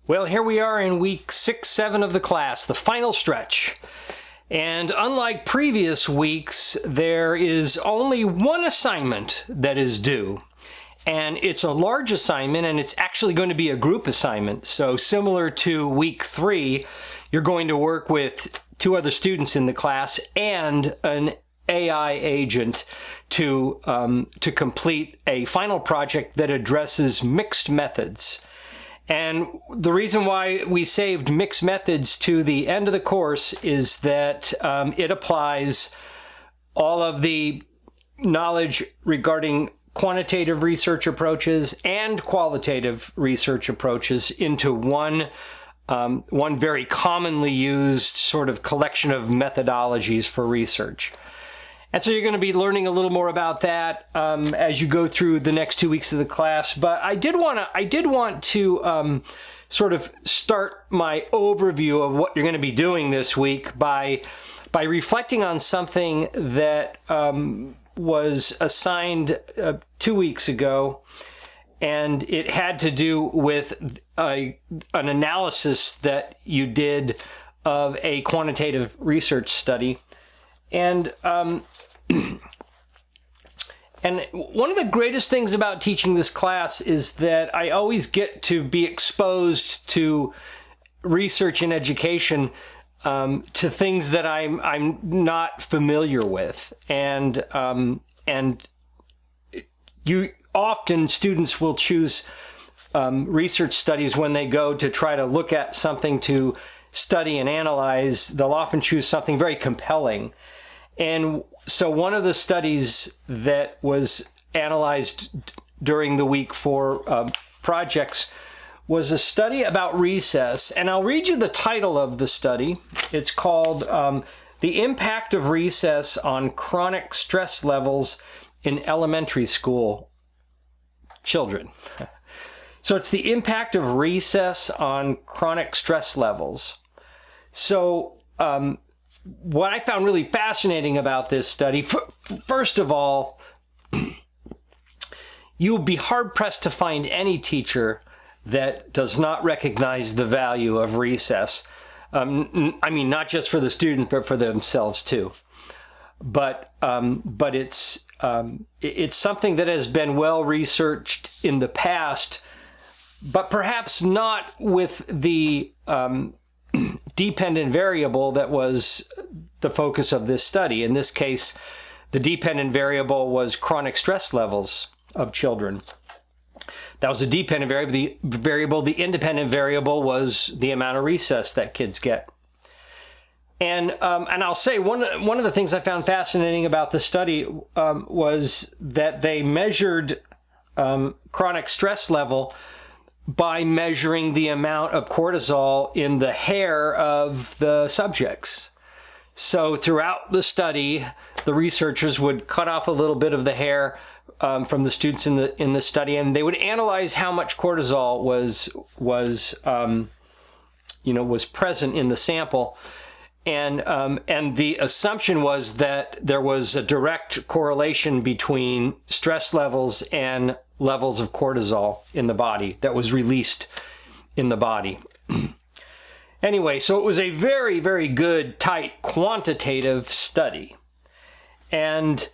Well, here we are in week 6, 7 of the class, the final stretch. And unlike previous weeks, there is only one assignment that is due. And it's a large assignment, and it's actually going to be a group assignment. So similar to week 3, you're going to work with 2 other students in the class and an AI agent to complete a final project that addresses mixed methods. And the reason why we saved mixed methods to the end of the course is that it applies all of the knowledge regarding quantitative research approaches and qualitative research approaches into one very commonly used sort of collection of methodologies for research. And so you're going to be learning a little more about that as you go through the next 2 weeks of the class. But I did want to sort of start my overview of what you're going to be doing this week by reflecting on something that was assigned 2 weeks ago, and it had to do with an analysis that you did of a quantitative research study. And and one of the greatest things about teaching this class is that I always get to be exposed to research and education, to things that I'm not familiar with, and students will choose research studies when they go to try to look at something to study and analyze. They'll often choose something very compelling. And so one of the studies that was analyzed during the week for projects was a study about recess. And I'll read you the title of the study. It's called The Impact of Recess on Chronic Stress Levels in Elementary School Children. So it's the impact of recess on chronic stress levels. So what I found really fascinating about this study, first of all, you would be hard-pressed to find any teacher that does not recognize the value of recess. I mean, not just for the students, but for themselves too. But it's something that has been well researched in the past, but perhaps not with the dependent variable that was the focus of this study. In this case, the dependent variable was chronic stress levels of children. That was a dependent variable. The independent variable was the amount of recess that kids get. And I'll say one of the things I found fascinating about the study was that they measured chronic stress level by measuring the amount of cortisol in the hair of the subjects. So throughout the study, the researchers would cut off a little bit of the hair from the students in the study, and they would analyze how much cortisol was present in the sample. And the assumption was that there was a direct correlation between stress levels and levels of cortisol in the body that was released in the body. Anyway, so it was a very, very good, tight, quantitative study. And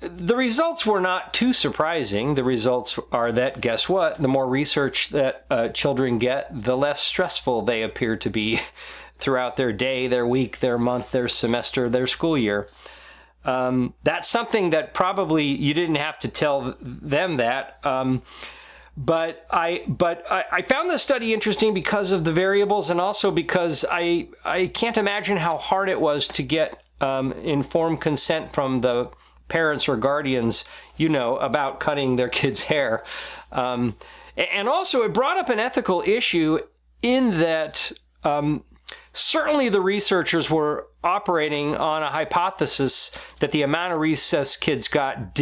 the results were not too surprising. The results are that, guess what? The more research that children get, the less stressful they appear to be throughout their day, their week, their month, their semester, their school year. That's something that probably you didn't have to tell them that. But I found this study interesting because of the variables, and also because I can't imagine how hard it was to get informed consent from the parents or guardians, about cutting their kids' hair. And also it brought up an ethical issue in that certainly the researchers were operating on a hypothesis that the amount of recess kids got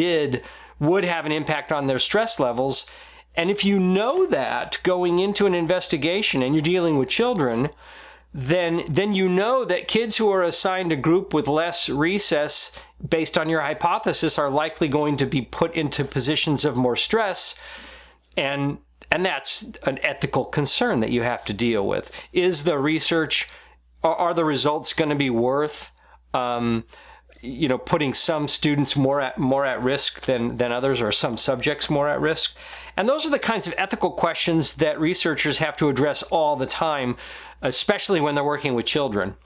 would have an impact on their stress levels. And if you know that going into an investigation and you're dealing with children, then you know that kids who are assigned a group with less recess based on your hypothesis are likely going to be put into positions of more stress. And And that's an ethical concern that you have to deal with. Is the research, are the results going to be worth, putting some students more at risk than others, or some subjects more at risk? And those are the kinds of ethical questions that researchers have to address all the time, especially when they're working with children.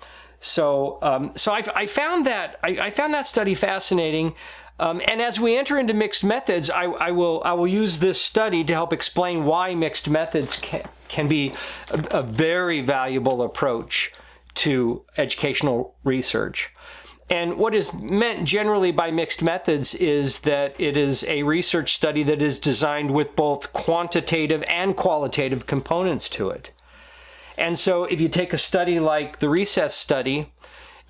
So I found that study fascinating. And as we enter into mixed methods, I will use this study to help explain why mixed methods can be a very valuable approach to educational research. And what is meant generally by mixed methods is that it is a research study that is designed with both quantitative and qualitative components to it. And so if you take a study like the recess study,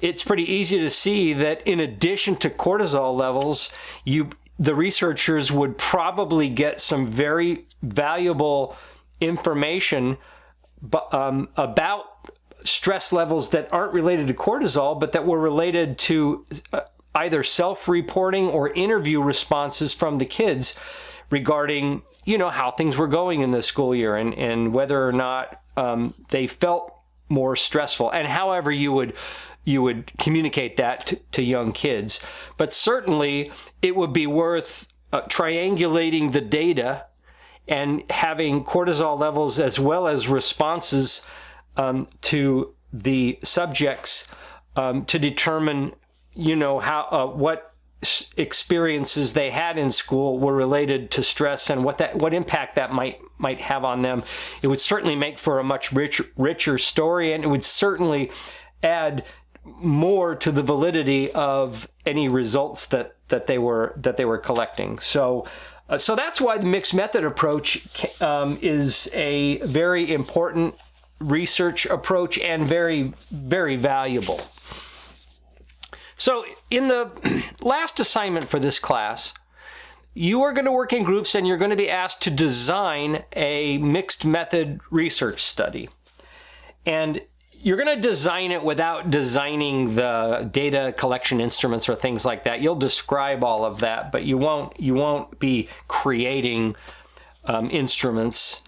it's pretty easy to see that in addition to cortisol levels, the researchers would probably get some very valuable information about stress levels that aren't related to cortisol, but that were related to either self-reporting or interview responses from the kids regarding, how things were going in the school year, and whether or not they felt more stressful, and however you would communicate that to young kids. But certainly it would be worth triangulating the data and having cortisol levels as well as responses to the subjects to determine, how what experiences they had in school were related to stress and what impact that might have on them. It would certainly make for a much richer story, and it would certainly add more to the validity of any results that they were collecting. So that's why the mixed method approach is a very important research approach and very, very valuable. So in the last assignment for this class, you are going to work in groups and you're going to be asked to design a mixed method research study. And you're going to design it without designing the data collection instruments or things like that. You'll describe all of that, but you won't be creating instruments.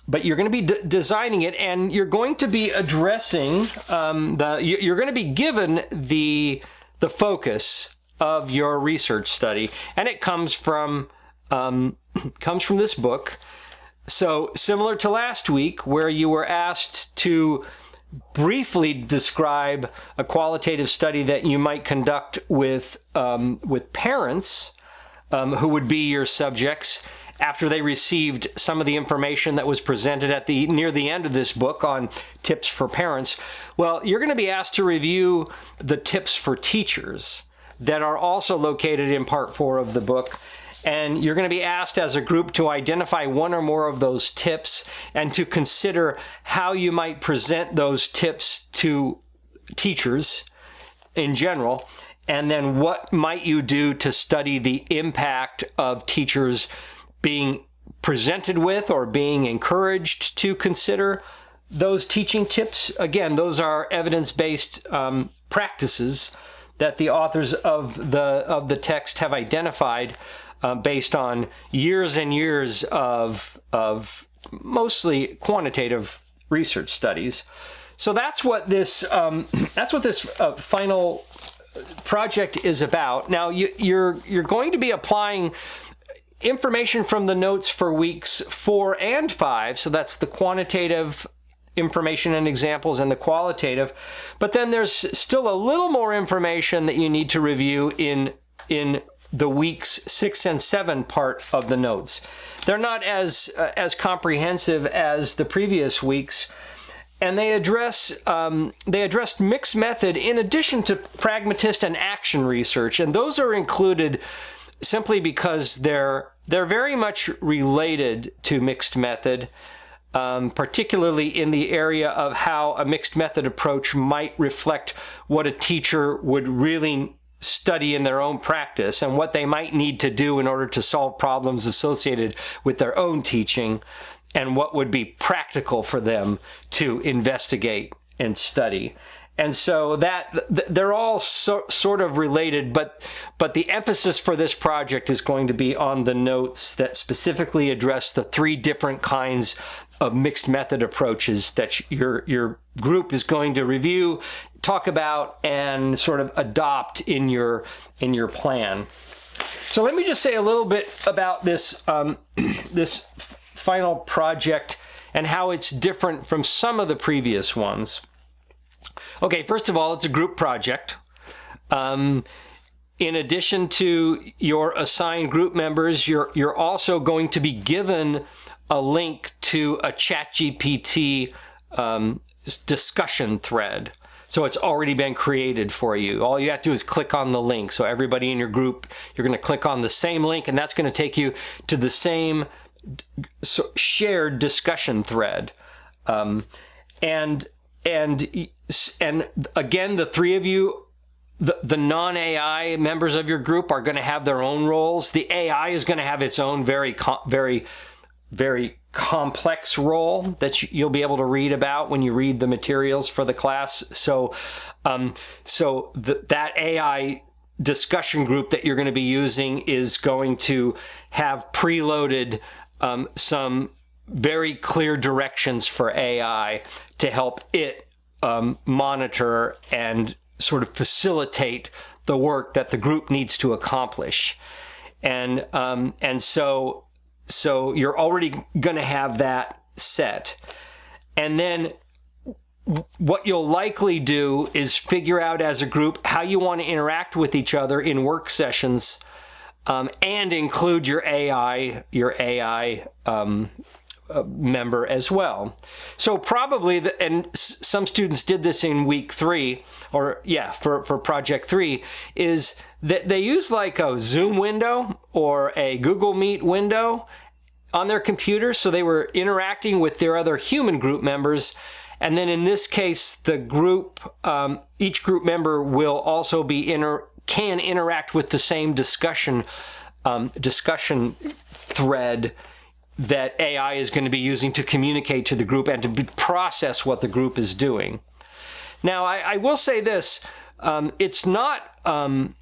But you're going to be designing it, and you're going to be addressing you're going to be given the focus of your research study, and it comes from this book. So similar to last week, where you were asked to briefly describe a qualitative study that you might conduct with parents who would be your subjects after they received some of the information that was presented near the end of this book on tips for parents. Well, you're going to be asked to review the tips for teachers that are also located in part 4 of the book. And you're going to be asked as a group to identify one or more of those tips and to consider how you might present those tips to teachers in general. And then what might you do to study the impact of teachers being presented with or being encouraged to consider those teaching tips. Again, those are evidence-based practices that the authors of the text have identified based on years and years of mostly quantitative research studies. So that's what this final project is about. Now you're going to be applying information from the notes for weeks 4 and 5. So that's the quantitative information and examples and the qualitative. But then there's still a little more information that you need to review in the weeks 6 and 7 part of the notes. They're not as comprehensive as the previous weeks, and they addressed mixed method in addition to pragmatist and action research, and those are included simply because they're very much related to mixed method, particularly in the area of how a mixed method approach might reflect what a teacher would really study in their own practice and what they might need to do in order to solve problems associated with their own teaching, and what would be practical for them to investigate and study. And so they're all sort of related, but the emphasis for this project is going to be on the notes that specifically address the 3 different kinds of mixed method approaches that your group is going to review, talk about, and sort of adopt in your plan. So let me just say a little bit about this this final project and how it's different from some of the previous ones. Okay, first of all, it's a group project. In addition to your assigned group members, you're also going to be given a link to a ChatGPT discussion thread. So it's already been created for you. All you have to do is click on the link. So everybody in your group, you're going to click on the same link, and that's going to take you to the same shared discussion thread. And again, the 3 of you, the non-AI members of your group are going to have their own roles. The AI is going to have its own very complex role that you'll be able to read about when you read the materials for the class. So, that AI discussion group that you're going to be using is going to have preloaded some very clear directions for AI to help it monitor and sort of facilitate the work that the group needs to accomplish. And so you're already going to have that set. And then what you'll likely do is figure out as a group how you want to interact with each other in work sessions, and include your AI member as well. So probably, and some students did this in week 3, for project 3, is that they use like a Zoom window or a Google Meet window on their computer. So they were interacting with their other human group members. And then in this case, the group, each group member will also can interact with the same discussion thread that AI is going to be using to communicate to the group and to process what the group is doing. Now, I will say this: it's not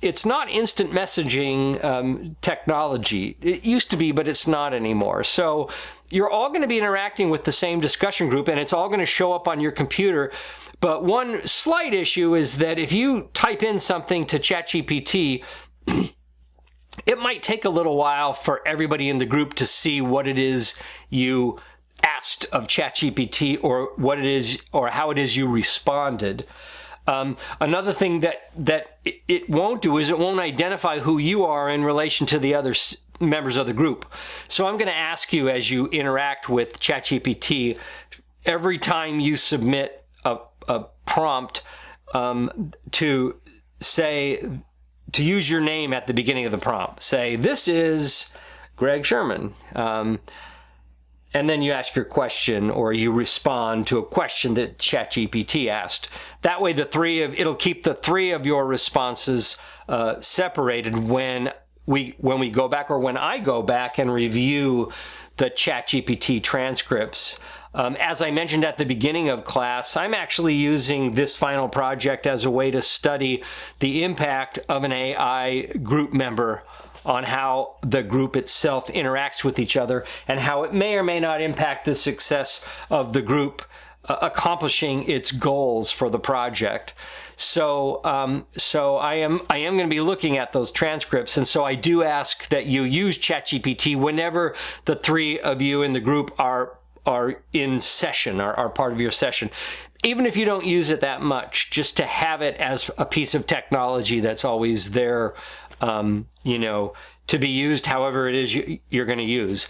instant messaging technology. It used to be, but it's not anymore. So you're all going to be interacting with the same discussion group, and it's all going to show up on your computer. But one slight issue is that if you type in something to ChatGPT, it might take a little while for everybody in the group to see what it is you asked of ChatGPT, or what it is, or how it is you responded. Another thing that it won't do is it won't identify who you are in relation to the other members of the group. So I'm going to ask you, as you interact with ChatGPT, every time you submit a prompt, to use your name at the beginning of the prompt. Say, "This is Greg Sherman." And then you ask your question, or you respond to a question that ChatGPT asked. That way it'll keep the 3 of your responses separated when we go back, or when I go back and review the ChatGPT transcripts. As I mentioned at the beginning of class, I'm actually using this final project as a way to study the impact of an AI group member on how the group itself interacts with each other, and how it may or may not impact the success of the group accomplishing its goals for the project. So I am going to be looking at those transcripts, and so I do ask that you use ChatGPT whenever the 3 of you in the group are in session, are part of your session. Even if you don't use it that much, just to have it as a piece of technology that's always there, to be used however it is you're going to use.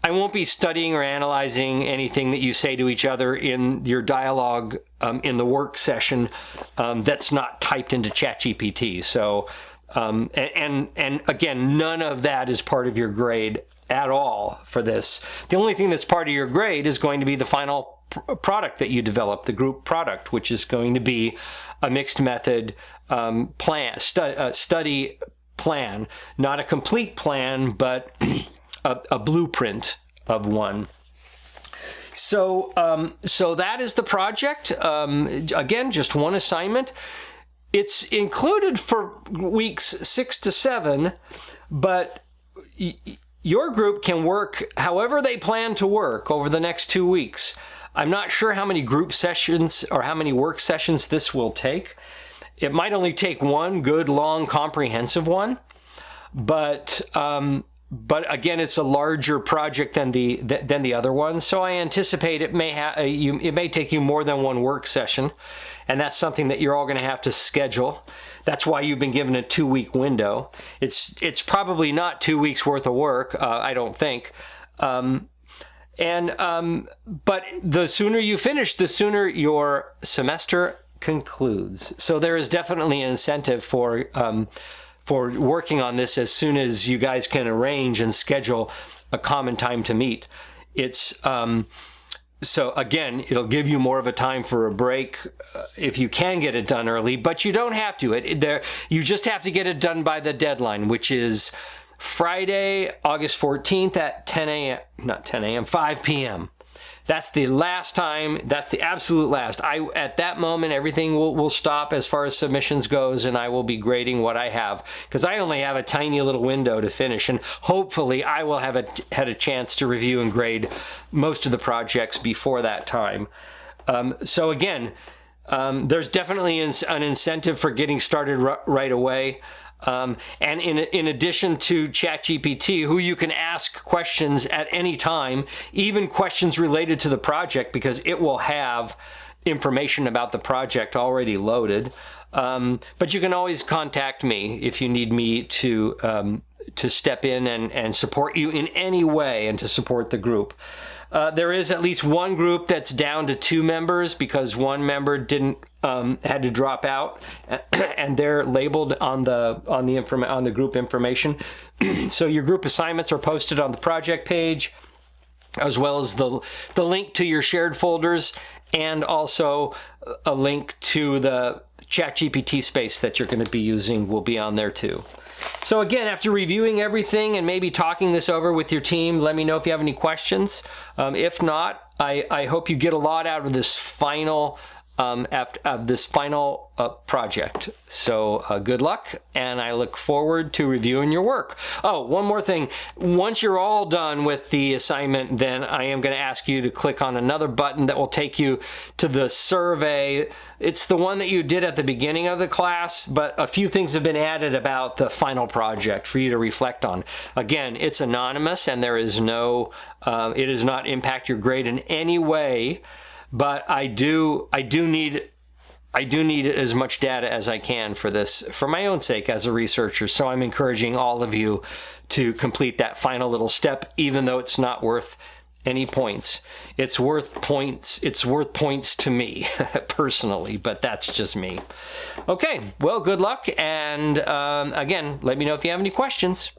I won't be studying or analyzing anything that you say to each other in your dialogue in the work session that's not typed into ChatGPT. So, and again, none of that is part of your grade at all for this. The only thing that's part of your grade is going to be the final product that you develop, the group product, which is going to be a mixed method study plan, not a complete plan, but a blueprint of one. So that is the project. Again, just one assignment. It's included for weeks 6 to 7, but your group can work however they plan to work over the next 2 weeks. I'm not sure how many group sessions or how many work sessions this will take. It might only take one good, long, comprehensive one, but again, it's a larger project than the other one. So I anticipate it may take you more than one work session, and that's something that you're all going to have to schedule. That's why you've been given a 2-week window. It's probably not 2 weeks worth of work, I don't think. But the sooner you finish, the sooner your semester concludes. So there is definitely an incentive for working on this as soon as you guys can arrange and schedule a common time to meet. It's so again, it'll give you more of a time for a break if you can get it done early, but you don't have to. You just have to get it done by the deadline, which is Friday, August 14th at 5 p.m. That's the last time. That's the absolute last. At that moment, everything will stop as far as submissions goes, and I will be grading what I have, because I only have a tiny little window to finish, and hopefully I will have had a chance to review and grade most of the projects before that time. So again, there's definitely an incentive for getting started right away. And in addition to ChatGPT, who you can ask questions at any time, even questions related to the project, because it will have information about the project already loaded. But you can always contact me if you need me to step in and support you in any way and to support the group. There is at least one group that's down to 2 members because one member had to drop out, and they're labeled on the group information. So your group assignments are posted on the project page, as well as the link to your shared folders, and also a link to the ChatGPT space that you're going to be using will be on there too. So again, after reviewing everything and maybe talking this over with your team, let me know if you have any questions. If not, I hope you get a lot out of this final project. So good luck, and I look forward to reviewing your work. Oh, one more thing. Once you're all done with the assignment, then I am going to ask you to click on another button that will take you to the survey. It's the one that you did at the beginning of the class, but a few things have been added about the final project for you to reflect on. Again, it's anonymous, and there is no, it does not impact your grade in any way. But I do need as much data as I can for this, for my own sake as a researcher. So I'm encouraging all of you to complete that final little step, even though it's not worth any points. It's worth points. It's worth points to me personally, but that's just me. Okay, well, good luck. And again, let me know if you have any questions.